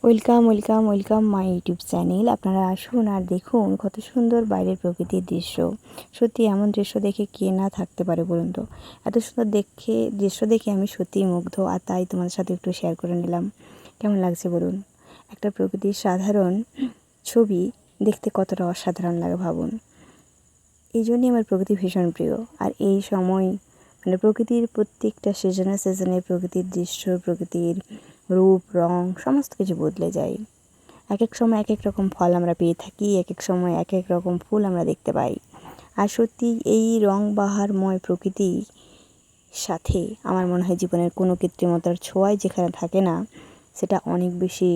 Welcome welcome welcome my YouTube channel. আপনারা আসুন আর দেখুন কত সুন্দর বাইরের প্রকৃতির দৃশ্য। সত্যি এমন দৃশ্য দেখে কে না থাকতে পারে বলুন তো। এত সুন্দর দৃশ্য দেখে আমি সত্যিই মুগ্ধ, আর তাই তোমাদের সাথে একটু শেয়ার করে নিলাম। কেমন লাগছে বলুন। একটা প্রকৃতির সাধারণ ছবি দেখতে কতটা অসাধারণ লাগে ভাবুন। এই জন্যই আমার প্রকৃতি ভীষণ প্রিয়। আর এই সময় প্রকৃতির প্রত্যেকটা সিজনে প্রকৃতির দৃশ্য, প্রকৃতির রূপ রং সমস্ত কিছু বদলে যায়। এক এক সময় এক এক রকম ফল আমরা পেয়ে থাকি, এক এক সময় এক এক রকম ফুল আমরা দেখতে পাই। আর সত্যি এই রং বাহারময় প্রকৃতির সাথে আমার মনে হয় জীবনের কোনো কৃত্রিমতার ছোঁয়াই যেখানে থাকে না, সেটা অনেক বেশি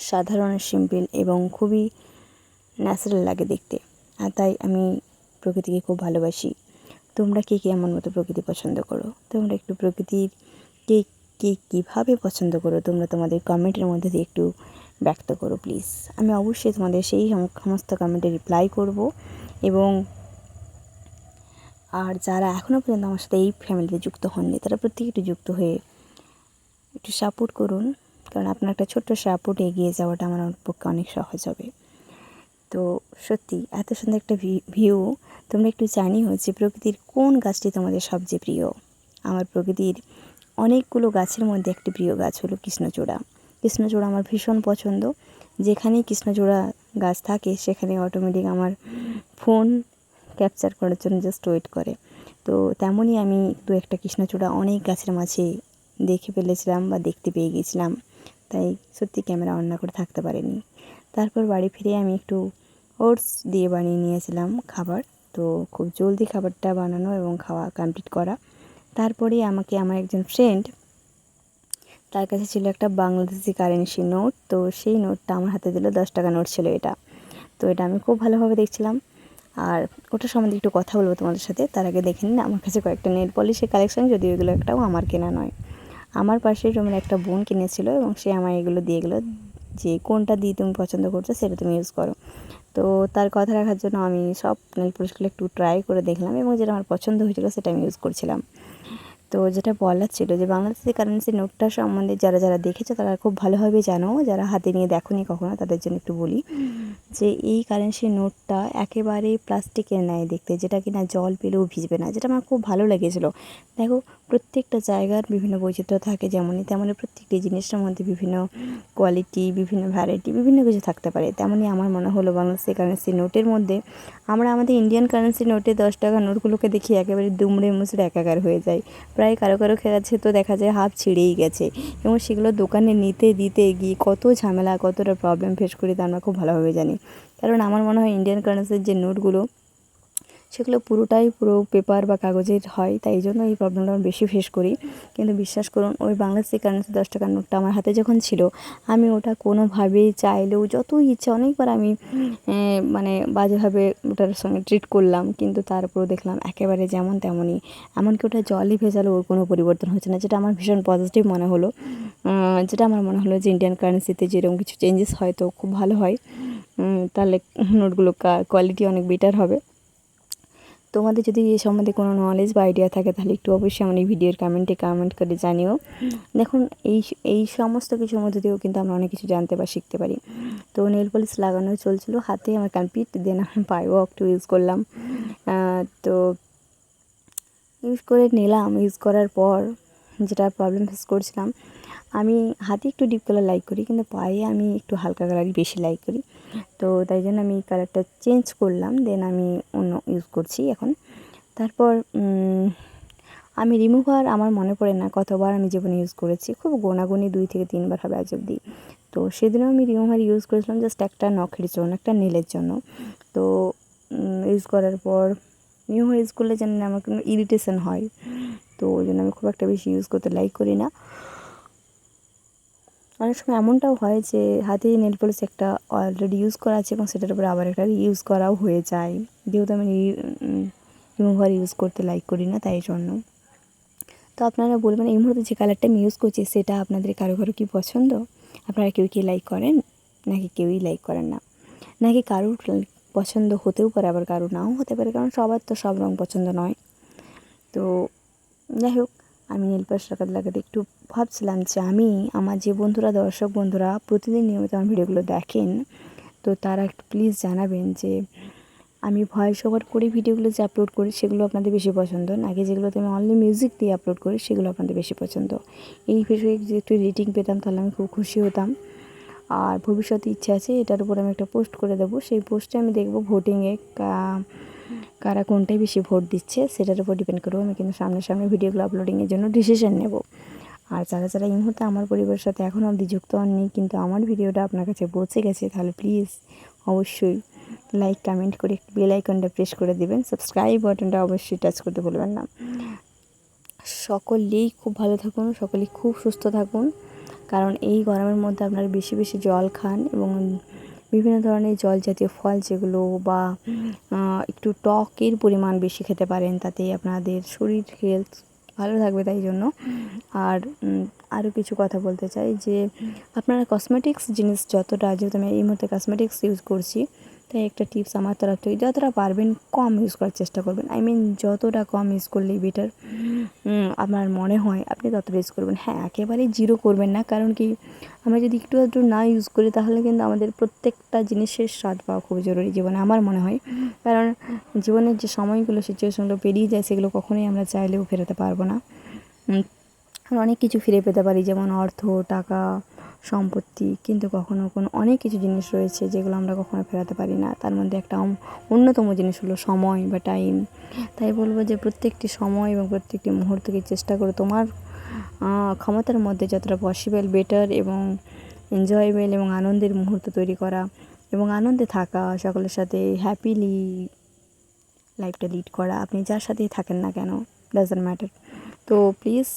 সাধারণ, সিম্পল এবং খুবই ন্যাচারাল লাগে দেখতে। আর তাই আমি প্রকৃতিকে খুব ভালোবাসি। তোমরা কে কে আমার মতো প্রকৃতি পছন্দ করো? তোমরা একটু প্রকৃতির কে কে কীভাবে পছন্দ করো তোমরা তোমাদের কমেন্টের মধ্যে দিয়ে একটু ব্যক্ত করো প্লিজ। আমি অবশ্যই তোমাদের সেই সমস্ত কমেন্টে রিপ্লাই করব। এবং আর যারা এখনও পর্যন্ত আমার সাথে এই ফ্যামিলিতে যুক্ত হননি, তারা প্রত্যেকে একটু যুক্ত হয়ে একটু সাপোর্ট করুন, কারণ আপনার একটা ছোট্ট সাপোর্ট এগিয়ে যাওয়াটা আমার পক্ষে অনেক সহজ হবে। তো সত্যি এত সুন্দর একটা ভিউ। তোমরা একটু জানিও যে প্রকৃতির কোন গাছটি তোমাদের সবচেয়ে প্রিয়। আমার প্রকৃতির অনেকগুলো গাছের মধ্যে একটি প্রিয় গাছ হলো কৃষ্ণচূড়া। কৃষ্ণচূড়া আমার ভীষণ পছন্দ। যেখানেই কৃষ্ণচূড়া গাছ থাকে সেখানে অটোমেটিক আমার ফোন ক্যাপচার করার জন্য জাস্ট ওয়েট করে। তো তেমনই আমি একটা কৃষ্ণচূড়া অনেক গাছের মাঝে দেখে ফেলেছিলাম বা দেখতে পেয়ে গেছিলাম, তাই সত্যি ক্যামেরা অন না করে থাকতে পারিনি। তারপর বাড়ি ফিরে আমি একটু ওটস দিয়ে বানিয়ে নিয়েছিলাম খাবার। তো খুব জলদি খাবারটা বানানো এবং খাওয়া কমপ্লিট করা। তারপরে আমাকে আমার একজন ফ্রেন্ড, তার কাছে ছিল একটা বাংলাদেশি কারেন্সি নোট। তো সেই নোটটা আমার হাতে দিল, 10 টাকা নোট ছিল এটা। তো এটা আমি খুব ভালোভাবে দেখছিলাম। আর ওটা সম্বন্ধে একটু কথা বলবো তোমাদের সাথে। তার আগে দেখে নিন আমার কাছে কয়েকটা নেল পলিশের কালেকশন, যদিও এগুলো একটাও আমার কেনা নয়। আমার পাশের রুমের একটা বোন কিনেছিল এবং সে আমায় এগুলো দিয়ে গেলো যে কোনটা দিয়ে তুমি পছন্দ করছো সেটা তুমি ইউজ করো। তো তার কথা রাখার জন্য আমি সব নেল পলিশগুলো একটু ট্রাই করে দেখলাম এবং যেটা আমার পছন্দ হয়েছিল সেটা আমি ইউজ করছিলাম। তো যেটা বলার ছিল যে বাংলাদেশি কারেন্সি নোটটা সম্বন্ধে যারা যারা দেখেছো তারা খুব ভালোভাবে জানো, যারা হাতে নিয়ে দেখোনি কখনো তাদের জন্য একটু বলি যে এই কারেন্সি নোটটা একেবারে প্লাস্টিকের ন্যায় দেখতে, যেটা কিনা জল পেলেও ভিজবে না, যেটা আমার খুব ভালো লেগেছিলো। দেখো, প্রত্যেকটা জায়গার বিভিন্ন বৈচিত্র্য থাকে, তেমনই প্রত্যেকটি জিনিসের মধ্যে বিভিন্ন কোয়ালিটি, বিভিন্ন ভ্যারাইটি, বিভিন্ন কিছু থাকতে পারে। তেমনই আমার মনে হলো বাংলাদেশি কারেন্সি নোটের মধ্যে আমরা আমাদের ইন্ডিয়ান কারেন্সি নোটে 10 টাকা নোটগুলোকে দেখি একেবারে দুমড়ে মুচড়ে একাকার হয়ে যায়। প্রায় কারো কারো কাছে তো দেখা যায় হাফ ছিঁড়েই গেছে, এবং সেগুলো দোকানে নিতে দিতে গিয়ে কত ঝামেলা, কতটা প্রবলেম ফেস করি তা আমরা খুব ভালোভাবে জানি। কারণ আমার মনে হয় ইন্ডিয়ান কারেন্সির যে নোটগুলো সেগুলো পুরো পেপার বা কাগজের হয়, তাই জন্য এই প্রবলেমটা আমি বেশি ফেস করি। কিন্তু বিশ্বাস করুন, ওই বাংলাদেশি কারেন্সি 10 টাকার নোটটা আমার হাতে যখন ছিল, আমি ওটা কোনোভাবেই চাইলেও যতই ইচ্ছা অনেকবার আমি বাজেভাবে ওটার সঙ্গে ট্রিট করলাম, কিন্তু তারপরেও দেখলাম একেবারে যেমন তেমনই। এমনকি ওটা জলই ভেজালো ওর কোনো পরিবর্তন হচ্ছে না, যেটা আমার ভীষণ পজিটিভ মনে হলো। যেটা আমার মনে হলো যে ইন্ডিয়ান কারেন্সিতে যেরকম কিছু চেঞ্জেস হয় তো খুব ভালো হয়, তাহলে নোটগুলো কোয়ালিটি অনেক বেটার হবে। তোমাদের যদি এই সম্বন্ধে কোনো নলেজ বা আইডিয়া থাকে তাহলে একটু অবশ্যই আমার এই ভিডিওর কমেন্ট করে জানিও। দেখুন, এই সমস্ত কিছুর মধ্যে দিয়েও কিন্তু আমরা অনেক কিছু জানতে বা শিখতে পারি। তো নেল পলিশ লাগানো চলছিল, হাতে আমার কমপ্লিট, দেন আমি পায়েও একটু ইউজ করলাম। তো ইউজ করে নিলাম। ইউজ করার পর যেটা প্রবলেম ফেস করছিলাম, আমি হাতে একটু ডিপ কালার লাইক করি, কিন্তু পায়ে আমি একটু হালকা কালারই বেশি লাইক করি। তো তাই জন্য আমি এই কালারটা চেঞ্জ করলাম, দেন আমি অন্য ইউজ করছি এখন। তারপর আমি রিমুভার আমার মনে পড়ে না কতবার আমি জীবনে ইউজ করেছি, খুব গোনাগুনি 2 থেকে 3 বার হবে আজ অবধি। তো সেদিনও আমি রিমুভার ইউজ করেছিলাম জাস্ট একটা নখের জন্য, একটা নেলের জন্য। তো ইউজ করার পর রিমুভার ইউজ করলে যেন আমার কোনো ইরিটেশন হয়, তো ওই জন্য আমি খুব একটা বেশি ইউজ করতে লাইক করি না। অনেক সময় এমনটাও হয় যে হাতে নেল পলিশ একটা অলরেডি ইউজ করা আছে এবং সেটার উপরে আবার একটা ইউজ করাও হয়ে যায়, যেহেতু আমি রিমুভার ইউজ করতে লাইক করি না, তাই জন্য। তো আপনারা বলবেন এই মুহূর্তে যে কালারটা আমি ইউজ করছি সেটা আপনাদের কারো কারো কি পছন্দ? আপনারা কেউ কি লাইক করেন, নাকি কেউই লাইক করেন না? নাকি কারোর পছন্দ হতেও পারে, আবার কারো নাও হতে পারে, কারণ সবার তো সব রঙ পছন্দ নয়। তো যাই হোক, আমি নেল পালিশ লাগাতে লাগাতে একটু ভাবছিলাম যে আমি আমার যে বন্ধুরা দর্শক বন্ধুরা প্রতিদিন নিয়মিত আমার ভিডিওগুলো দেখেন, তো তারা একটু প্লিজ জানাবেন যে আমি ভয়েস ওভার করে ভিডিওগুলো যে আপলোড করি সেগুলো আপনাদের বেশি পছন্দ, নাকি যেগুলোতে আমি অনলি মিউজিক দিয়ে আপলোড করি সেগুলো আপনাদের বেশি পছন্দ। এই বিষয়ে যদি একটু রেটিং পেতাম তাহলে আমি খুব খুশি হতাম। আর ভবিষ্যতে ইচ্ছা আছে এটার উপর আমি একটা পোস্ট করে দেবো, সেই পোস্টে আমি দেখব ভোটিংয়ে কারা কোনটাই বেশি ভোট দিচ্ছে সেটার উপর ডিপেন্ড করবো। আমি কিন্তু সামনে ভিডিওগুলো আপলোডিংয়ের জন্য ডিসিশন নেব। আর যারা এই মুহূর্তে আমার পরিবারের সাথে এখনও অবধি যুক্ত হননি কিন্তু আমার ভিডিওটা আপনার কাছে পৌঁছে গেছে, তাহলে প্লিজ অবশ্যই লাইক কমেন্ট করে বেল আইকনটা প্রেস করে দেবেন, সাবস্ক্রাইব বাটনটা অবশ্যই টাচ করতে ভুলবেন না। সকলেই খুব ভালো থাকুন, সকলেই খুব সুস্থ থাকুন, কারণ এই গরমের মধ্যে আপনারা বেশি বেশি জল খান এবং বিভিন্ন ধরনের জল জাতীয় ফল যেগুলো বা একটু টকের পরিমাণ বেশি খেতে পারেন, তাতে আপনাদের শরীর হেলথ ভালো থাকবে। তাই জন্য আর আরও কিছু কথা বলতে চাই যে আপনারা কসমেটিক্স জিনিস যতটা, যেহেতু আমি এই মুহূর্তে কসমেটিক্স ইউজ করছি, তাই একটা টিপস আমার তরফ থেকে যতটা পারবেন কম ইউজ করার চেষ্টা করবেন। যতটা কম ইউজ করলেই বেটার আমার মনে হয় আপনি ততটা ইউজ করবেন। হ্যাঁ, একেবারেই জিরো করবেন না, কারণ কি আমরা যদি একটু আধটু না ইউজ করি তাহলে কিন্তু আমাদের প্রত্যেকটা জিনিসের স্বাদ পাওয়া খুব জরুরি জীবনে, আমার মনে হয়। কারণ জীবনের যে সময়গুলো সিচুয়েশনগুলো পেরিয়ে যায় সেগুলো কখনোই আমরা চাইলেও ফেরাতে পারবো না। অনেক কিছু ফিরে পেতে পারি, যেমন অর্থ, টাকা, সম্পত্তি, কিন্তু কখনো অনেক কিছু জিনিস রয়েছে যেগুলো আমরা কখনো ফেরাতে পারি না। তার মধ্যে একটা অন্যতম জিনিস হলো সময় বা টাইম। তাই বলবো যে প্রত্যেকটি সময় এবং প্রত্যেকটি মুহূর্তকে চেষ্টা করো তোমার ক্ষমতার মধ্যে যতটা পসিবল বেটার এবং এনজয়েবল এবং আনন্দের মুহূর্ত তৈরি করা এবং আনন্দে থাকা, সকলের সাথে হ্যাপিলি লাইফটা লিড করা। আপনি যার সাথেই থাকেন না কেন, ডাজন্ট ম্যাটার। তো প্লিজ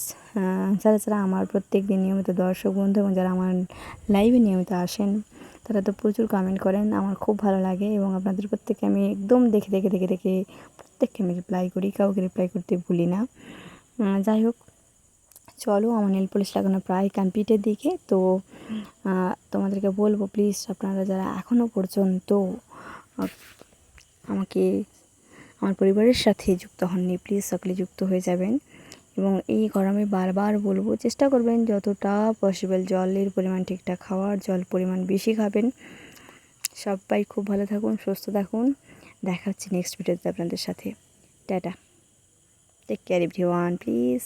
যারা আমার প্রত্যেক দিন নিয়মিত দর্শক বন্ধু এবং যারা আমার লাইভে নিয়মিত আসেন তারা তো প্রচুর কমেন্ট করেন, আমার খুব ভালো লাগে এবং আপনাদের প্রত্যেককে আমি একদম দেখে প্রত্যেককে আমি রিপ্লাই করি, কাউকে রিপ্লাই করতে ভুলি না। যাই হোক, চলো আমার নেল পলিশ লাগানো প্রায় কমপ্লিটের দিকে। তো তোমাদেরকে বলবো প্লিজ আপনারা যারা এখনও পর্যন্ত আমার পরিবারের সাথে যুক্ত হননি, প্লিজ সকলে যুক্ত হয়ে যাবেন। এবং এই গরমে বারবার বলবো চেষ্টা করবেন যতটা পসিবল জলের পরিমাণ ঠিকঠাক খাওয়ার, জল পরিমাণ বেশি খাবেন। সবাই খুব ভালো থাকুন, সুস্থ থাকুন, দেখা হচ্ছে নেক্সট ভিডিওতে আপনাদের সাথে। Tata, take care everyone, please.